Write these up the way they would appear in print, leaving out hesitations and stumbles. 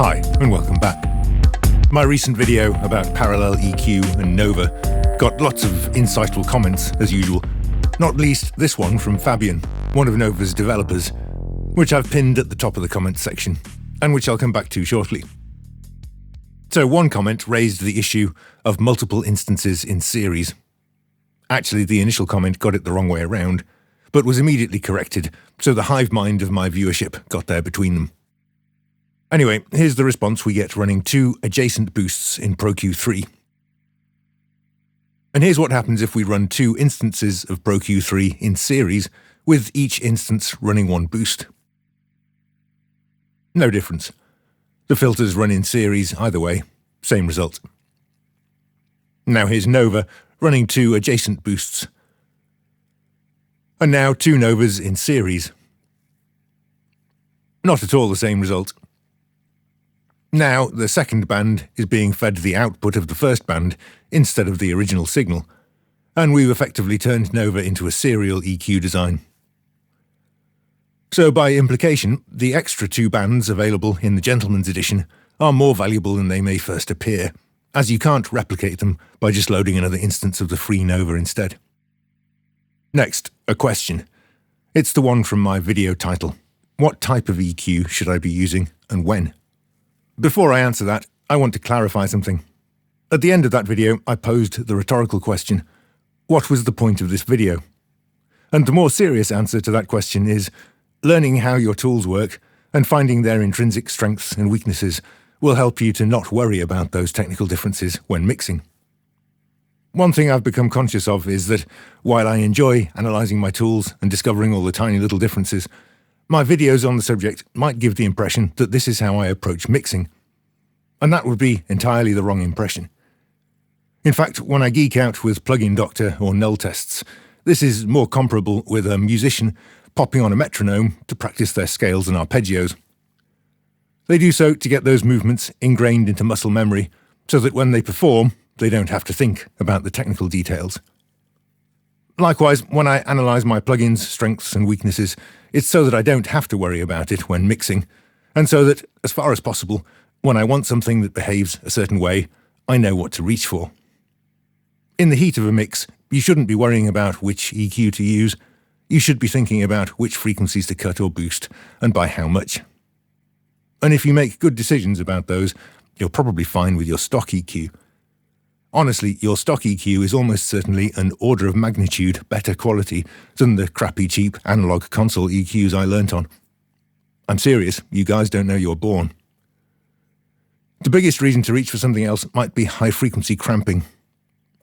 Hi, and welcome back. My recent video about parallel EQ and Nova got lots of insightful comments, as usual, not least this one from Fabian, one of Nova's developers, which I've pinned at the top of the comments section, and which I'll come back to shortly. So one comment raised the issue of multiple instances in series. Actually, the initial comment got it the wrong way around, but was immediately corrected, so the hive mind of my viewership got there between them. Anyway, here's the response we get running two adjacent boosts in ProQ3. And here's what happens if we run two instances of ProQ3 in series, with each instance running one boost. No difference. The filters run in series either way, same result. Now here's Nova running two adjacent boosts. And now two Novas in series. Not at all the same result. Now, the second band is being fed the output of the first band instead of the original signal, and we've effectively turned Nova into a serial EQ design. So by implication, the extra two bands available in the Gentleman's Edition are more valuable than they may first appear, as you can't replicate them by just loading another instance of the free Nova instead. Next, a question. It's the one from my video title. What type of EQ should I be using, and when? Before I answer that, I want to clarify something. At the end of that video, I posed the rhetorical question, what was the point of this video? And the more serious answer to that question is, learning how your tools work and finding their intrinsic strengths and weaknesses will help you to not worry about those technical differences when mixing. One thing I've become conscious of is that, while I enjoy analysing my tools and discovering all the tiny little differences, my videos on the subject might give the impression that this is how I approach mixing, and that would be entirely the wrong impression. In fact, when I geek out with plugin doctor or null tests, this is more comparable with a musician popping on a metronome to practice their scales and arpeggios. They do so to get those movements ingrained into muscle memory, so that when they perform, they don't have to think about the technical details. Likewise, when I analyse my plugins' strengths and weaknesses, it's so that I don't have to worry about it when mixing, and so that, as far as possible, when I want something that behaves a certain way, I know what to reach for. In the heat of a mix, you shouldn't be worrying about which EQ to use. You should be thinking about which frequencies to cut or boost, and by how much. And if you make good decisions about those, you're probably fine with your stock EQ. Honestly, your stock EQ is almost certainly an order of magnitude better quality than the crappy cheap analog console EQs I learnt on. I'm serious, you guys don't know you're born. The biggest reason to reach for something else might be high-frequency cramping.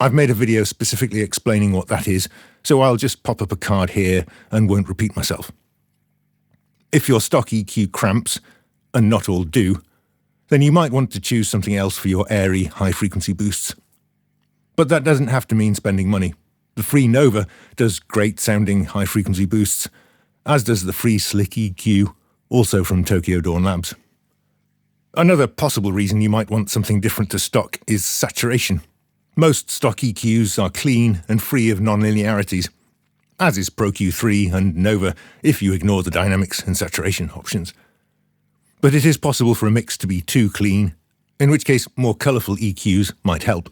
I've made a video specifically explaining what that is, so I'll just pop up a card here and won't repeat myself. If your stock EQ cramps, and not all do, then you might want to choose something else for your airy high-frequency boosts. But that doesn't have to mean spending money. The free Nova does great-sounding high-frequency boosts, as does the free Slick EQ, also from Tokyo Dawn Labs. Another possible reason you might want something different to stock is saturation. Most stock EQs are clean and free of nonlinearities, as is ProQ3 and Nova if you ignore the dynamics and saturation options. But it is possible for a mix to be too clean, in which case more colourful EQs might help.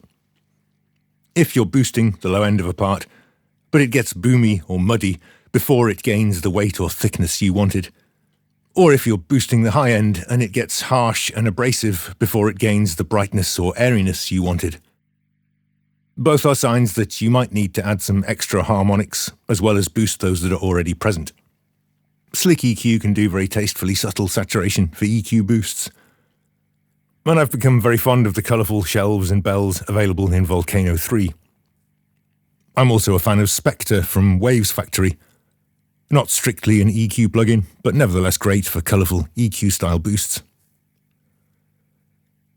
If you're boosting the low end of a part, but it gets boomy or muddy before it gains the weight or thickness you wanted, or if you're boosting the high end and it gets harsh and abrasive before it gains the brightness or airiness you wanted. Both are signs that you might need to add some extra harmonics as well as boost those that are already present. Slick EQ can do very tastefully subtle saturation for EQ boosts. And I've become very fond of the colourful shelves and bells available in Volcano 3. I'm also a fan of Spectre from Waves Factory. Not strictly an EQ plugin, but nevertheless great for colourful EQ-style boosts.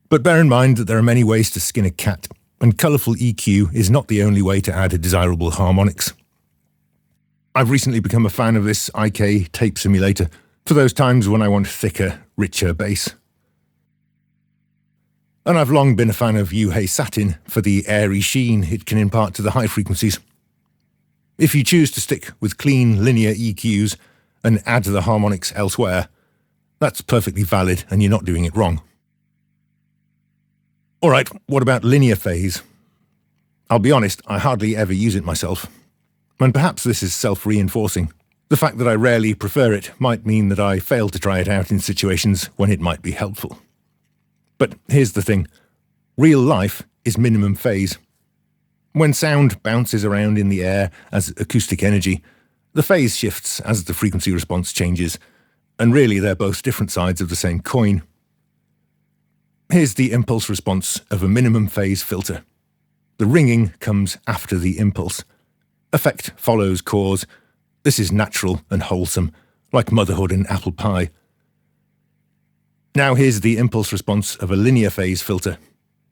But bear in mind that there are many ways to skin a cat, and colourful EQ is not the only way to add desirable harmonics. I've recently become a fan of this IK tape simulator for those times when I want thicker, richer bass. And I've long been a fan of Yuhei Satin for the airy sheen it can impart to the high frequencies. If you choose to stick with clean linear EQs and add the harmonics elsewhere, that's perfectly valid and you're not doing it wrong. Alright, what about linear phase? I'll be honest, I hardly ever use it myself. And perhaps this is self-reinforcing. The fact that I rarely prefer it might mean that I fail to try it out in situations when it might be helpful. But here's the thing. Real life is minimum phase. When sound bounces around in the air as acoustic energy, the phase shifts as the frequency response changes, and really they're both different sides of the same coin. Here's the impulse response of a minimum phase filter. The ringing comes after the impulse. Effect follows cause. This is natural and wholesome, like motherhood and apple pie. Now here's the impulse response of a linear phase filter.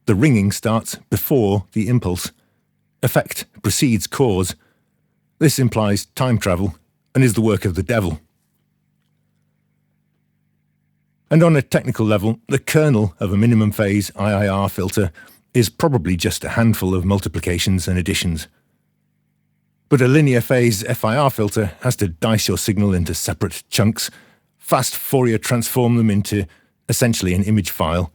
The ringing starts before the impulse. Effect precedes cause. This implies time travel and is the work of the devil. And on a technical level, the kernel of a minimum phase IIR filter is probably just a handful of multiplications and additions. But a linear phase FIR filter has to dice your signal into separate chunks, fast Fourier transform them into essentially an image file,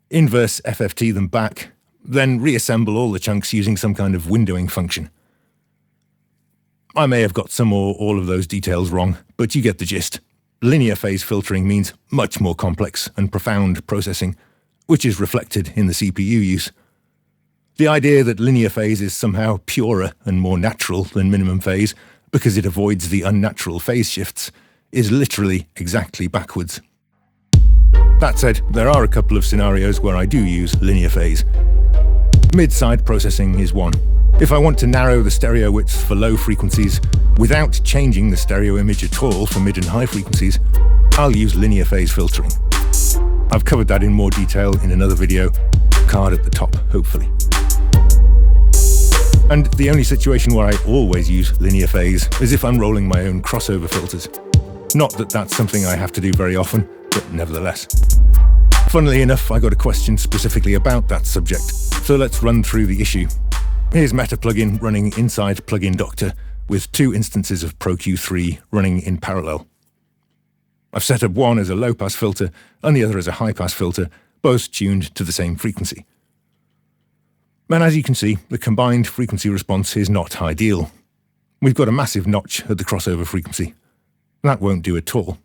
inverse FFT them back, then reassemble all the chunks using some kind of windowing function. I may have got some or all of those details wrong, but you get the gist. Linear phase filtering means much more complex and profound processing, which is reflected in the CPU use. The idea that linear phase is somehow purer and more natural than minimum phase because it avoids the unnatural phase shifts is literally exactly backwards. That said, there are a couple of scenarios where I do use linear phase. Mid-side processing is one. If I want to narrow the stereo width for low frequencies without changing the stereo image at all for mid and high frequencies, I'll use linear phase filtering. I've covered that in more detail in another video, card at the top, hopefully. And the only situation where I always use linear phase is if I'm rolling my own crossover filters. Not that that's something I have to do very often, but nevertheless. Funnily enough, I got a question specifically about that subject, so let's run through the issue. Here's Meta plugin running inside Plugin Doctor with 2 instances of ProQ3 running in parallel. I've set up one as a low-pass filter and the other as a high-pass filter, both tuned to the same frequency. And as you can see, the combined frequency response is not ideal. We've got a massive notch at the crossover frequency. That won't do at all.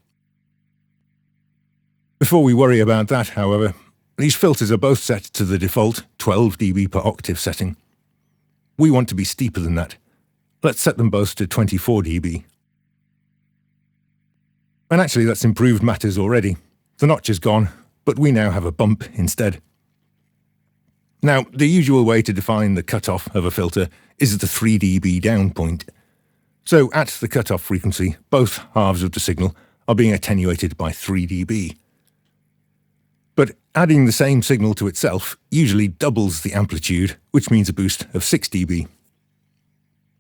Before we worry about that, however, these filters are both set to the default 12 dB per octave setting. We want to be steeper than that. Let's set them both to 24 dB. And actually that's improved matters already. The notch is gone, but we now have a bump instead. Now, the usual way to define the cutoff of a filter is the 3 dB down point. So at the cutoff frequency, both halves of the signal are being attenuated by 3 dB. But adding the same signal to itself usually doubles the amplitude, which means a boost of 6 dB.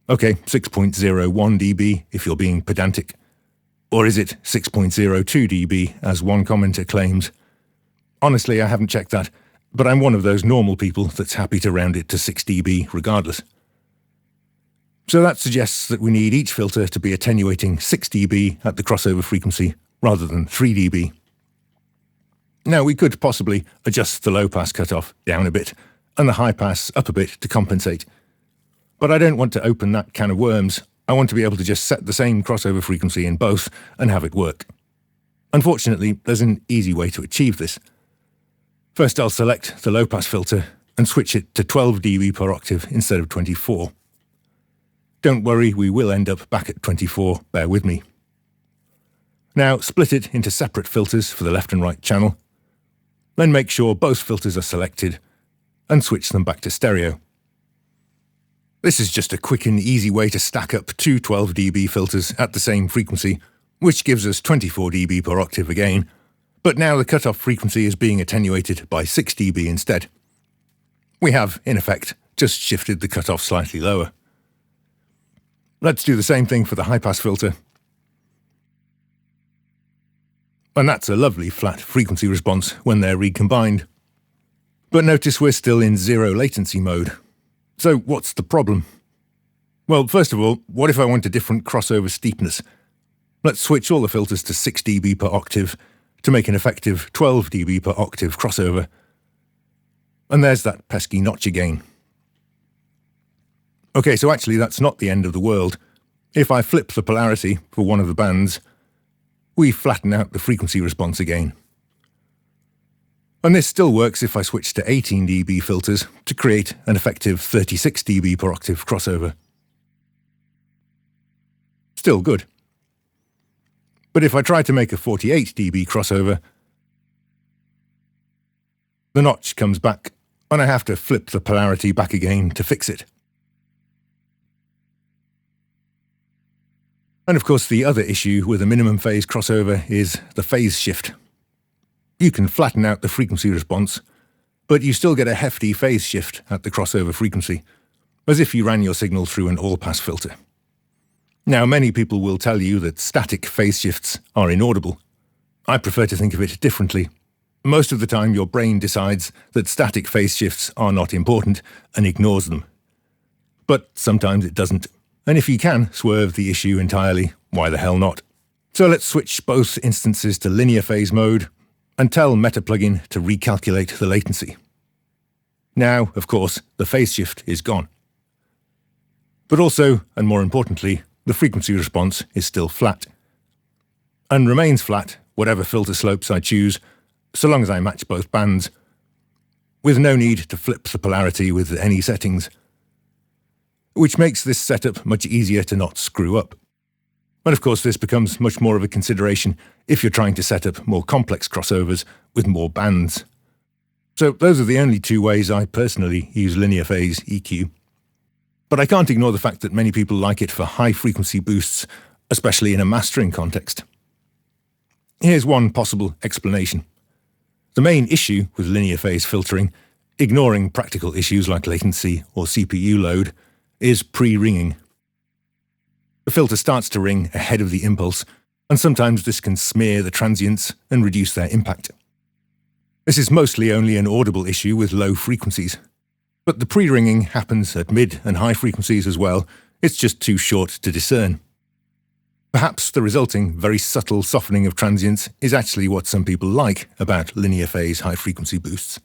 Okay, 6.01 dB if you're being pedantic. Or is it 6.02 dB, as one commenter claims? Honestly, I haven't checked that, but I'm one of those normal people that's happy to round it to 6 dB regardless. So that suggests that we need each filter to be attenuating 6 dB at the crossover frequency rather than 3 dB. Now, we could possibly adjust the low-pass cutoff down a bit and the high-pass up a bit to compensate. But I don't want to open that can of worms. I want to be able to just set the same crossover frequency in both and have it work. Unfortunately, there's an easy way to achieve this. First, I'll select the low-pass filter and switch it to 12 dB per octave instead of 24. Don't worry, we will end up back at 24, bear with me. Now, split it into separate filters for the left and right channel. Then make sure both filters are selected and switch them back to stereo. This is just a quick and easy way to stack up 2 12 dB filters at the same frequency, which gives us 24 dB per octave again, but now the cutoff frequency is being attenuated by 6 dB instead. We have, in effect, just shifted the cutoff slightly lower. Let's do the same thing for the high-pass filter. And that's a lovely flat frequency response when they're recombined. But notice we're still in zero latency mode. So what's the problem? Well, first of all, what if I want a different crossover steepness? Let's switch all the filters to 6 dB per octave to make an effective 12 dB per octave crossover. And there's that pesky notch again. Okay, so actually that's not the end of the world. If I flip the polarity for one of the bands, we flatten out the frequency response again. And this still works if I switch to 18 dB filters to create an effective 36 dB per octave crossover. Still good. But if I try to make a 48 dB crossover, the notch comes back and I have to flip the polarity back again to fix it. And of course the other issue with a minimum phase crossover is the phase shift. You can flatten out the frequency response, but you still get a hefty phase shift at the crossover frequency, as if you ran your signal through an all-pass filter. Now, many people will tell you that static phase shifts are inaudible. I prefer to think of it differently. Most of the time your brain decides that static phase shifts are not important and ignores them. But sometimes it doesn't. And if you can swerve the issue entirely, why the hell not? So let's switch both instances to linear phase mode and tell MetaPlugin to recalculate the latency. Now, of course, the phase shift is gone. But also, and more importantly, the frequency response is still flat. And remains flat, whatever filter slopes I choose, so long as I match both bands, with no need to flip the polarity with any settings, which makes this setup much easier to not screw up. And of course this becomes much more of a consideration if you're trying to set up more complex crossovers with more bands. So those are the only two ways I personally use linear phase EQ. But I can't ignore the fact that many people like it for high frequency boosts, especially in a mastering context. Here's one possible explanation. The main issue with linear phase filtering, ignoring practical issues like latency or CPU load, is pre-ringing. The filter starts to ring ahead of the impulse, and sometimes this can smear the transients and reduce their impact. This is mostly only an audible issue with low frequencies. But the pre-ringing happens at mid and high frequencies as well, it's just too short to discern. Perhaps the resulting very subtle softening of transients is actually what some people like about linear phase high-frequency boosts.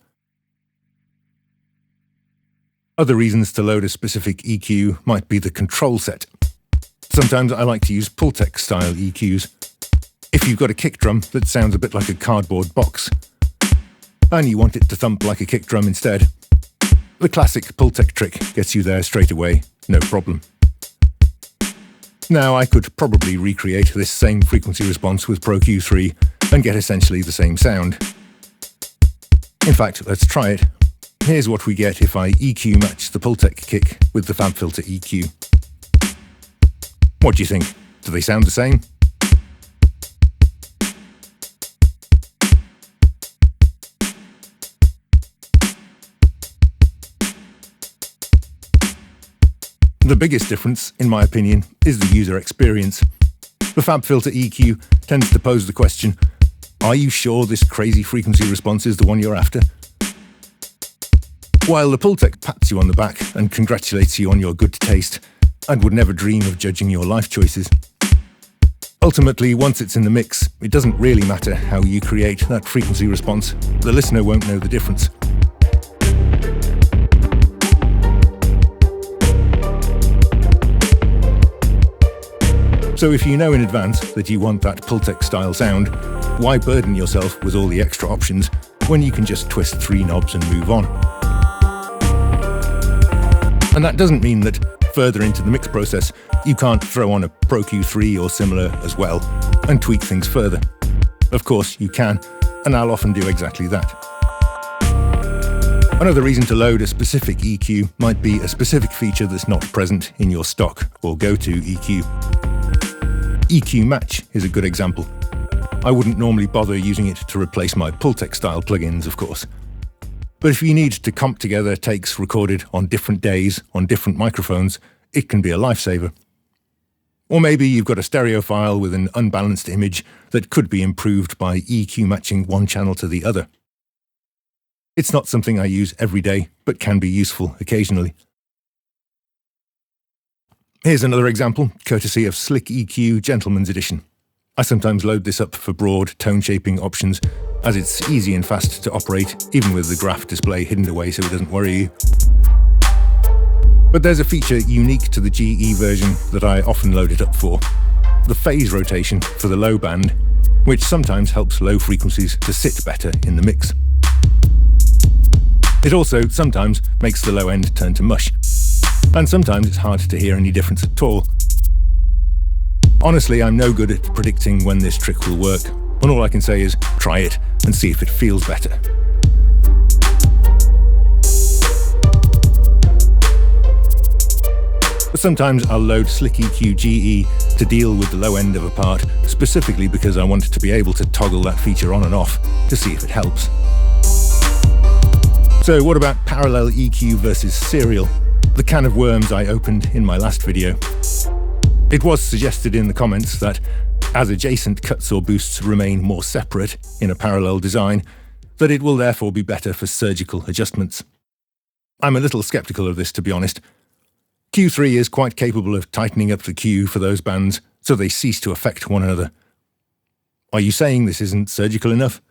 Other reasons to load a specific EQ might be the control set. Sometimes I like to use Pultec style EQs. If you've got a kick drum that sounds a bit like a cardboard box, and you want it to thump like a kick drum instead, the classic Pultec trick gets you there straight away, no problem. Now I could probably recreate this same frequency response with Pro Q3 and get essentially the same sound. In fact, let's try it. Here's what we get if I EQ match the Pultec kick with the FabFilter EQ. What do you think? Do they sound the same? The biggest difference, in my opinion, is the user experience. The FabFilter EQ tends to pose the question, are you sure this crazy frequency response is the one you're after? While the Pultec pats you on the back and congratulates you on your good taste, and would never dream of judging your life choices. Ultimately, once it's in the mix, it doesn't really matter how you create that frequency response. The listener won't know the difference. So if you know in advance that you want that Pultec style sound, why burden yourself with all the extra options when you can just twist 3 knobs and move on? And that doesn't mean that further into the mix process you can't throw on a Pro Q3 or similar as well and tweak things further. Of course you can, and I'll often do exactly that. Another reason to load a specific EQ might be a specific feature that's not present in your stock or go-to EQ. EQ Match is a good example. I wouldn't normally bother using it to replace my Pultec style plugins, of course. But if you need to comp together takes recorded on different days on different microphones, it can be a lifesaver. Or maybe you've got a stereo file with an unbalanced image that could be improved by EQ matching one channel to the other. It's not something I use every day, but can be useful occasionally. Here's another example, courtesy of Slick EQ Gentleman's Edition. I sometimes load this up for broad tone shaping options as it's easy and fast to operate, even with the graph display hidden away so it doesn't worry you. But there's a feature unique to the GE version that I often load it up for: the phase rotation for the low band, which sometimes helps low frequencies to sit better in the mix. It also sometimes makes the low end turn to mush, and sometimes it's hard to hear any difference at all. Honestly, I'm no good at predicting when this trick will work, and all I can say is try it and see if it feels better. But sometimes I'll load Slick EQ GE to deal with the low end of a part, specifically because I want to be able to toggle that feature on and off to see if it helps. So what about parallel EQ versus serial? The can of worms I opened in my last video. It was suggested in the comments that as adjacent cuts or boosts remain more separate in a parallel design, that it will therefore be better for surgical adjustments. I'm a little skeptical of this, to be honest. Q3 is quite capable of tightening up the Q for those bands so they cease to affect one another. Are you saying this isn't surgical enough?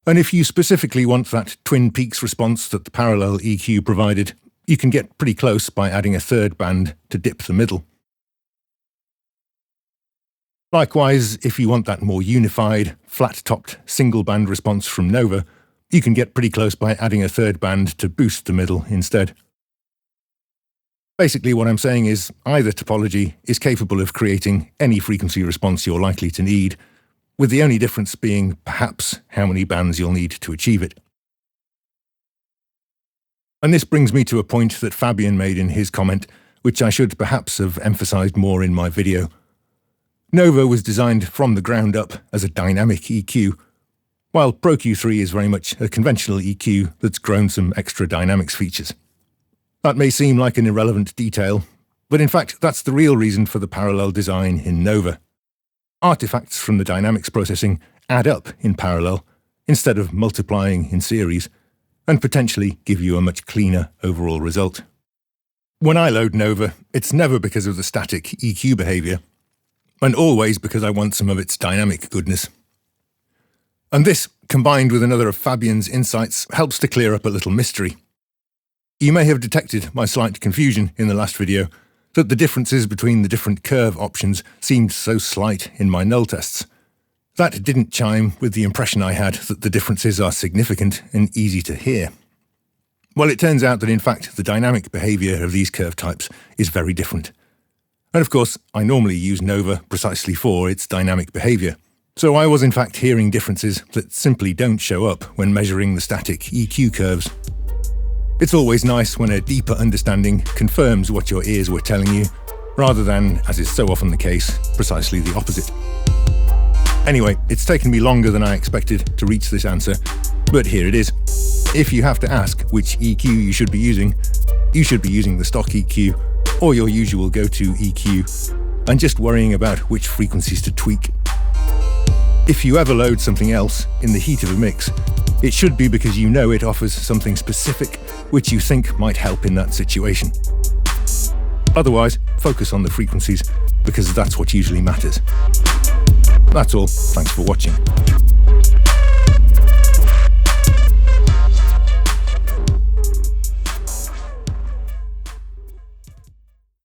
And if you specifically want that twin peaks response that the parallel EQ provided, you can get pretty close by adding a third band to dip the middle. Likewise, if you want that more unified, flat-topped single band response from Nova, you can get pretty close by adding a third band to boost the middle instead. Basically what I'm saying is either topology is capable of creating any frequency response you're likely to need, with the only difference being perhaps how many bands you'll need to achieve it. And this brings me to a point that Fabian made in his comment, which I should perhaps have emphasized more in my video. Nova was designed from the ground up as a dynamic EQ, while Pro Q3 is very much a conventional EQ that's grown some extra dynamics features. That may seem like an irrelevant detail, but in fact that's the real reason for the parallel design in Nova. Artifacts from the dynamics processing add up in parallel instead of multiplying in series, and potentially give you a much cleaner overall result. When I load Nova, it's never because of the static EQ behavior, and always because I want some of its dynamic goodness. And this, combined with another of Fabian's insights, helps to clear up a little mystery. You may have detected my slight confusion in the last video, that the differences between the different curve options seemed so slight in my null tests. That didn't chime with the impression I had that the differences are significant and easy to hear. Well, it turns out that in fact the dynamic behavior of these curve types is very different. And of course, I normally use Nova precisely for its dynamic behavior, so I was in fact hearing differences that simply don't show up when measuring the static EQ curves. It's always nice when a deeper understanding confirms what your ears were telling you, rather than, as is so often the case, precisely the opposite. Anyway, it's taken me longer than I expected to reach this answer, but here it is. If you have to ask which EQ you should be using the stock EQ or your usual go-to EQ, and just worrying about which frequencies to tweak. If you ever load something else in the heat of a mix, it should be because you know it offers something specific which you think might help in that situation. Otherwise, focus on the frequencies, because that's what usually matters. That's all. Thanks for watching.